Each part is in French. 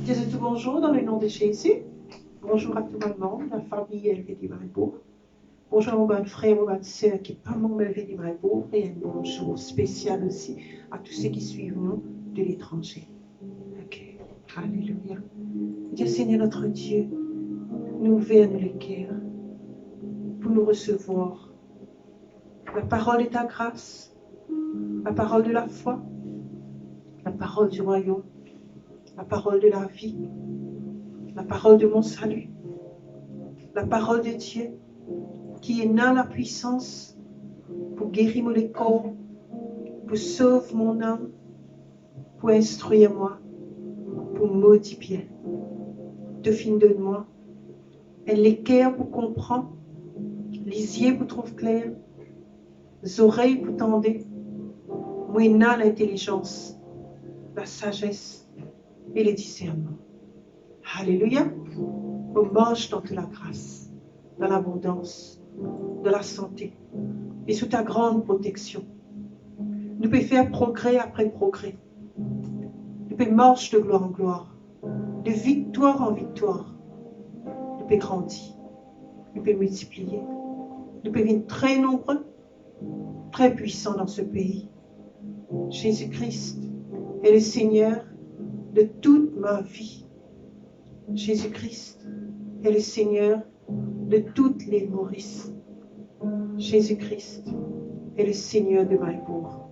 Disons tout bonjour dans le nom de Jésus. Bonjour à tout le monde, la famille élevée du Maribourg. Bonjour à mon bon frère, mon bonne soeur qui est pas membre élevé du Maribourg. Et un bonjour spécial aussi à tous ceux qui suivent nous de l'étranger. Ok, alléluia. Dieu Seigneur notre Dieu, nous ouvre le cœur pour nous recevoir la parole de ta grâce, la parole de la foi, la parole du royaume, la parole de la vie, la parole de mon salut, la parole de Dieu qui est dans la puissance pour guérir mon corps, pour sauver mon âme, pour instruire moi, pour modifier. De fin de moi, l'équerre pour comprendre, les yeux pour trouver clair, les oreilles pour tendre, moi dans l'intelligence, la sagesse et le discernement. Alléluia. On mange dans toute la grâce, dans l'abondance, de la santé et sous ta grande protection. Nous pouvons faire progrès après progrès. Nous pouvons marcher de gloire en gloire, de victoire en victoire. Nous pouvons grandir, nous pouvons multiplier. Nous pouvons être très nombreux, très puissants dans ce pays. Jésus-Christ est le Seigneur de toute ma vie. Jésus-Christ est le Seigneur de toutes les Maurices. Jésus-Christ est le Seigneur de Maribourg.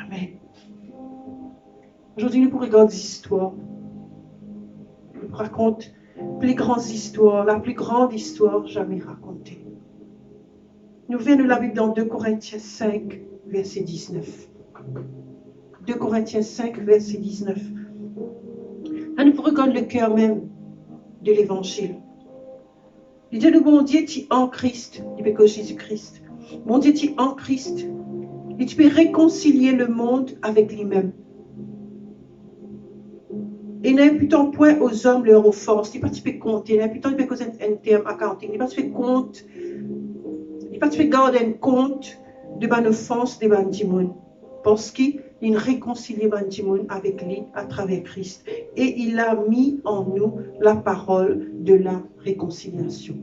Amen. Aujourd'hui, nous pourrons regarder des histoires. Nous raconte les grandes histoires, la plus grande histoire jamais racontée. Nous venons de la Bible dans 2 Corinthiens 5, verset 19. 2 Corinthiens 5, verset 19. Là, nous regardons le cœur même de l'évangile. Il dit, le bon Dieu, tu es en Christ, il dit que Jésus-Christ. Mon Dieu, tu es en Christ. Et tu peux réconcilier le monde avec lui-même. Et n'imputant point aux hommes leur offense. Il n'est pas tu peux compter, n'imputant pas causer un terme accounting. Il n'est pas tu fais compte. Il n'est pas tu fais garder un compte de mon offense de mon dimon. Parce qu'il réconcilie mon dimon avec lui à travers Christ. Et il a mis en nous la parole de la réconciliation.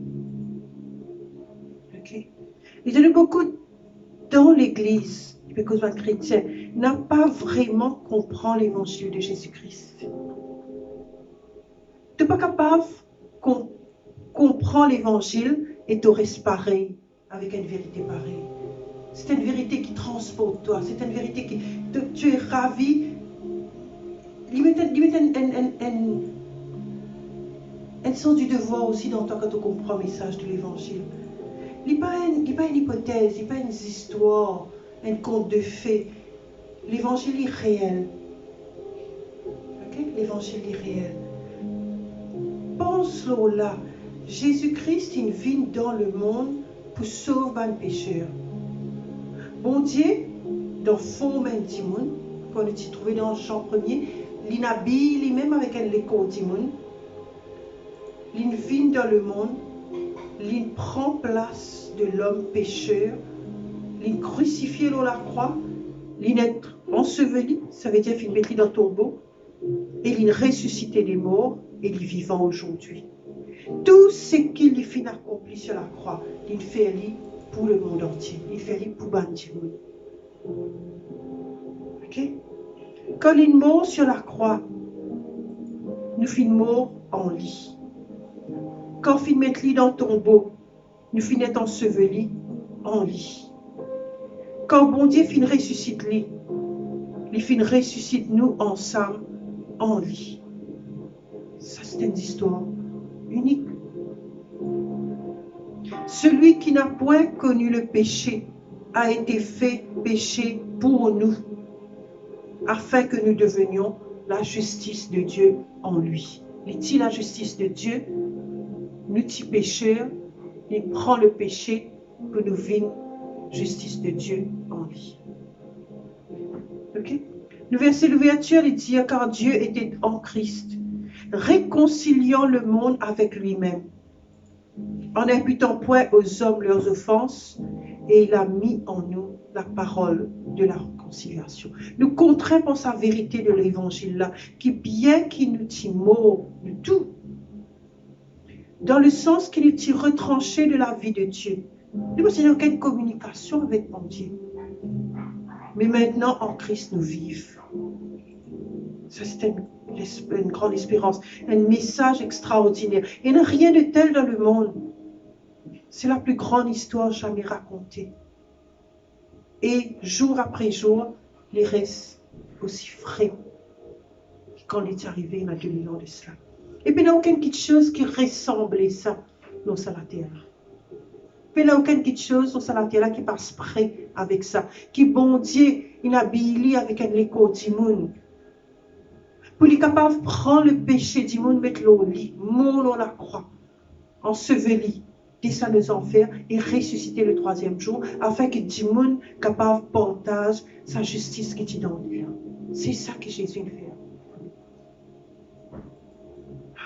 Ok? Il y a beaucoup dans l'église, parce que les chrétiens n'a pas vraiment compris l'évangile de Jésus-Christ. Tu n'es pas capable de comprendre l'évangile et de rester pareil avec une vérité pareille. C'est une vérité qui transporte toi, c'est une vérité qui tu es ravi. Il met un sens du devoir aussi dans toi quand tu comprends le message de l'évangile. Il n'est pas une hypothèse, il n'est pas une histoire, un conte de fées. L'évangile est réel. Okay? L'évangile est réel. Pense-le là. Jésus-Christ, il vient dans le monde pour sauver les pécheurs. Bon Dieu, dans forme du monde, qu'on a trouvé dans Jean 1er, il habille lui-même avec un léco du monde. Il vient dans le monde. Il prend place de l'homme pécheur, il crucifié sur la croix, il est enseveli, ça veut dire qu'il met dans le tombeau, et il ressuscité des morts, et il est vivant aujourd'hui. Tout ce qu'il finit accompli sur la croix, il fait pour le monde entier, il fait pour Bandimoun. Ok? Quand il mort sur la croix, nous finissons mort en lit. Quand il met lit dans le tombeau, nous finissons ensevelis en lit. Quand bon Dieu finit ressuscite lit, il finit ressuscite nous ensemble en lit. Ça, c'est une histoire unique. Celui qui n'a point connu le péché a été fait péché pour nous, afin que nous devenions la justice de Dieu en lui. Est-il la justice de Dieu? Nous, petits pécheurs, il prend le péché pour nous vivre justice de Dieu en lui. Ok? Le verset d'ouverture, il dit, car Dieu était en Christ, réconciliant le monde avec lui-même, en imputant point aux hommes leurs offenses, et il a mis en nous la parole de la réconciliation. Nous comptons pour sa vérité de l'évangile là, qui bien qu'il nous tire mort de tout, dans le sens qu'il est retranché de la vie de Dieu. Nous n'avons aucune communication avec mon Dieu. Mais maintenant, en Christ, nous vivons. Ça, c'est une grande espérance, un message extraordinaire. Il n'y a rien de tel dans le monde. C'est la plus grande histoire jamais racontée. Et jour après jour, les restes aussi frais quand il est arrivé il y a 2000 ans de cela. Et puis il n'y a aucune petite chose qui ressemble à ça dans la terre. Puis il n'y a aucune petite chose dans la terre qui passe près avec ça. Qui bon Dieu, il habille avec un écho du monde. Pour être capable de prendre le péché du monde, mettre au lit, mourir la croix, enseveli, descendre aux enfers et ressusciter le 3e jour, afin que du monde capable de partager sa justice qui est dans lui. C'est ça que Jésus fait.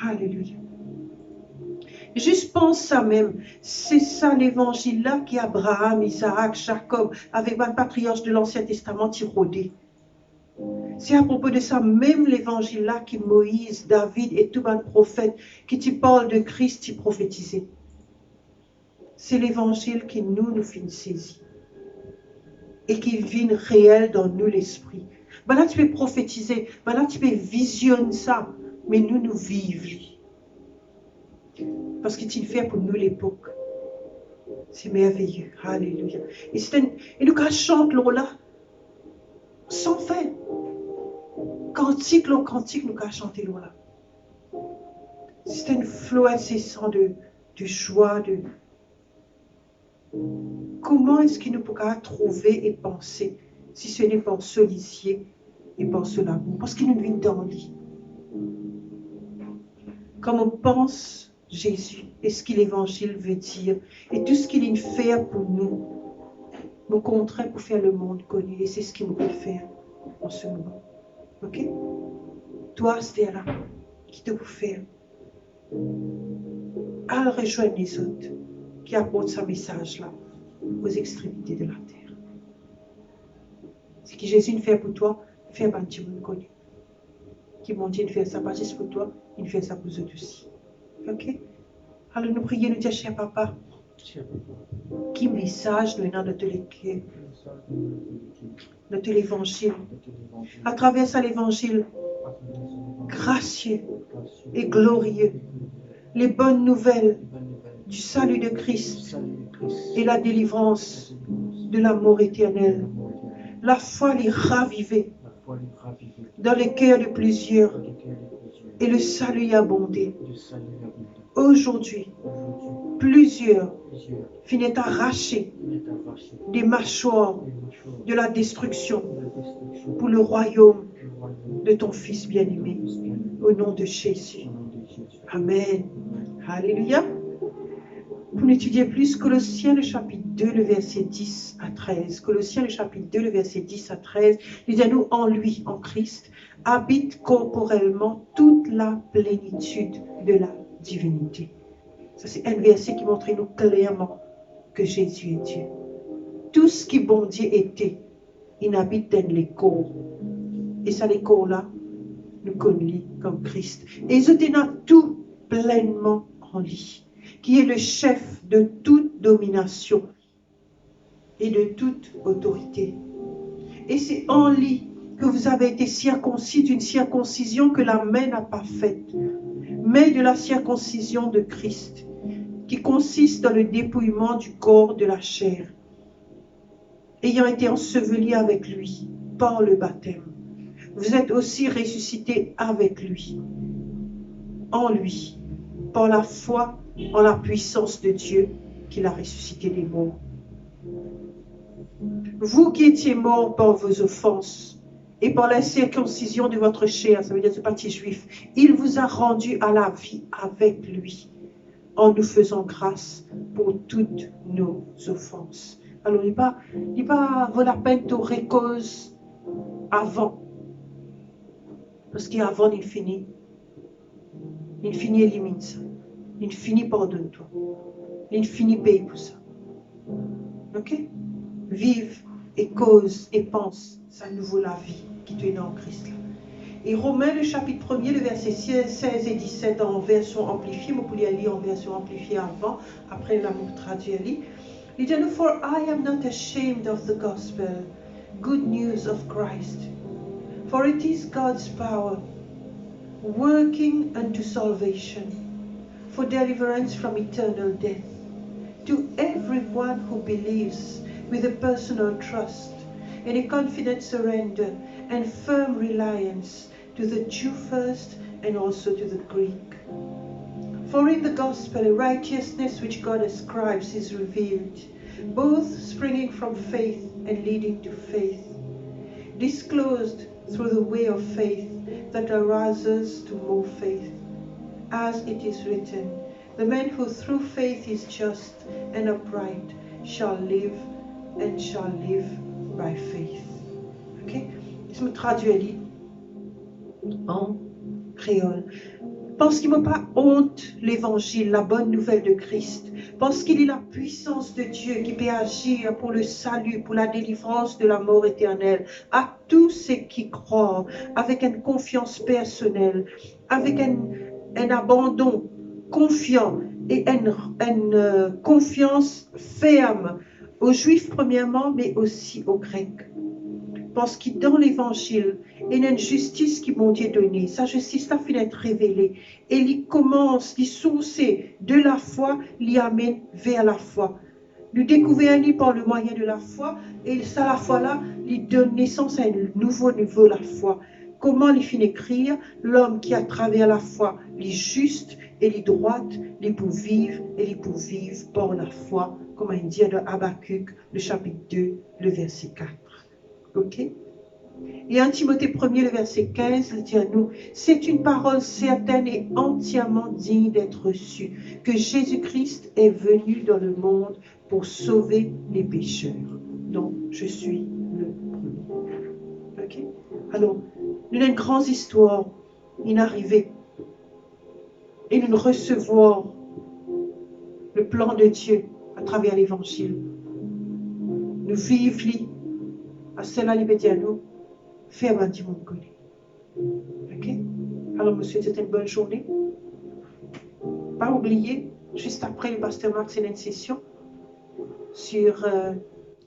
Alléluia. Juste pense ça même. C'est ça l'évangile là qu'Abraham, Isaac, Jacob, avec les patriarches de l'Ancien Testament, rodé. C'est à propos de ça même l'évangile là que Moïse, David et tous les prophètes qui te parlent de Christ, qui prophétisaient. C'est l'évangile qui nous finit saisir et qui vient réel dans nous l'esprit. Ben là tu peux prophétiser, ben là tu peux visionner ça, mais nous vivons. Parce qu'il fait pour nous l'époque. C'est merveilleux. Alléluia. Et nous chantons là sans fin. Cantique, nous chantons là. C'est un flot incessant de joie, de... Comment est-ce qu'il nous pourra trouver et penser si ce n'est pas solicier et par ce l'amour? Parce qu'il nous vit dans le lit. Comme on pense Jésus et ce que l'évangile veut dire et tout ce qu'il fait pour nous, nous contraint pour faire le monde connu et c'est ce qu'il nous peut faire en ce moment. Ok? Toi, Stella, qui te peut faire? À rejoindre les autres qui apportent ce message-là aux extrémités de la terre. Ce que Jésus fait pour toi, fait par Dieu connu. Qui mon Dieu fait ça pas juste pour toi, il fait ça pour eux aussi. Ok? Alors nous prions, nous disons, cher papa, qui message nous dans notre l'évangile, à travers ça l'évangile gracieux et glorieux, les bonnes nouvelles du salut de Christ et la délivrance de la mort éternelle. La foi les raviver dans les cœurs de plusieurs et le salut y abondé. Aujourd'hui, plusieurs finissent arrachés des mâchoires de la destruction pour le royaume de ton Fils bien-aimé. Au nom de Jésus. Amen. Alléluia. Pour étudier plus, Colossiens le chapitre 2, le verset 10 à 13. Colossiens le chapitre 2, le verset 10 à 13. Il dit à nous, en lui, en Christ, habite corporellement toute la plénitude de la divinité. Ça, c'est un verset qui montre nous clairement que Jésus est Dieu. Tout ce qui bon Dieu était, il habite dans les corps. Et ça, les corps-là, nous connaissons comme Christ. Et ils ont tout pleinement en lui, qui est le chef de toute domination et de toute autorité. Et c'est en lui que vous avez été circoncis d'une circoncision que la main n'a pas faite, mais de la circoncision de Christ, qui consiste dans le dépouillement du corps de la chair, ayant été ensevelis avec lui par le baptême. Vous êtes aussi ressuscités avec lui, en lui, par la foi en la puissance de Dieu qui l'a ressuscité des morts. Vous qui étiez morts par vos offenses et par la circoncision de votre chair, ça veut dire ce parti juif, il vous a rendu à la vie avec lui, en nous faisant grâce pour toutes nos offenses. Alors, il n'est pas vaut la peine de récuse avant. Parce qu'avant, il finit élimine ça. Il finit pardonne-toi. Il finit paye pour ça. Ok? Vive et cause et pense sa nouvelle vie qui te est en Christ. Et Romains, le chapitre 1er, le verset 16 et 17 en version amplifiée, mais vous pouvez lire en version amplifiée avant, après l'amour traduit. Il dit, for I am not ashamed of the gospel, good news of Christ, for it is God's power, working unto salvation, for deliverance from eternal death, to everyone who believes with a personal trust and a confident surrender and firm reliance to the Jew first and also to the Greek. For in the gospel a righteousness which God ascribes is revealed, both springing from faith and leading to faith, disclosed through the way of faith that arises to more faith. As it is written, the man who through faith is just and upright shall live by faith. Ok? Je me traduis en créole. Parce qu'il ne m'a pas honte l'évangile, la bonne nouvelle de Christ. Parce qu'il est la puissance de Dieu qui peut agir pour le salut, pour la délivrance de la mort éternelle. À tous ceux qui croient, avec une confiance personnelle, avec un abandon confiant et une confiance ferme aux Juifs premièrement, mais aussi aux Grecs. Parce que dans l'Évangile, il y a une justice qui m'ont Dieu donnée. Sa justice a fini d'être révélée. Et il commence, il source de la foi, il amène vers la foi. Nous découvrons par le moyen de la foi, et ça, la foi-là, il donne naissance à un nouveau niveau, la foi. Comment il finit d'écrire l'homme qui, à travers la foi, est juste et est droite, il pour vivre et il pour vivre par la foi, comme il dit dans Habakkuk, le chapitre 2, le verset 4. Ok? Et en Timothée 1er, le verset 15, il dit à nous, c'est une parole certaine et entièrement digne d'être reçue, que Jésus-Christ est venu dans le monde pour sauver les pécheurs. Donc, je suis le premier. Ok? Alors, nous avons une grande histoire, une arrivée, et nous recevons le plan de Dieu à travers l'Évangile. Nous vivons à cela, nous faire un dimanche connu. Ok? Alors, monsieur, c'était une bonne journée. Pas oublier, juste après le pasteur Max, il y a une session sur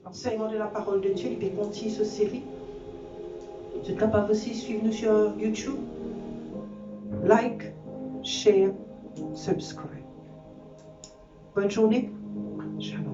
l'enseignement de la parole de Dieu. Il peut continuer cette série. Vous êtes capable aussi de suivre nous sur YouTube. Like, share, subscribe. Bonne journée. Shalom.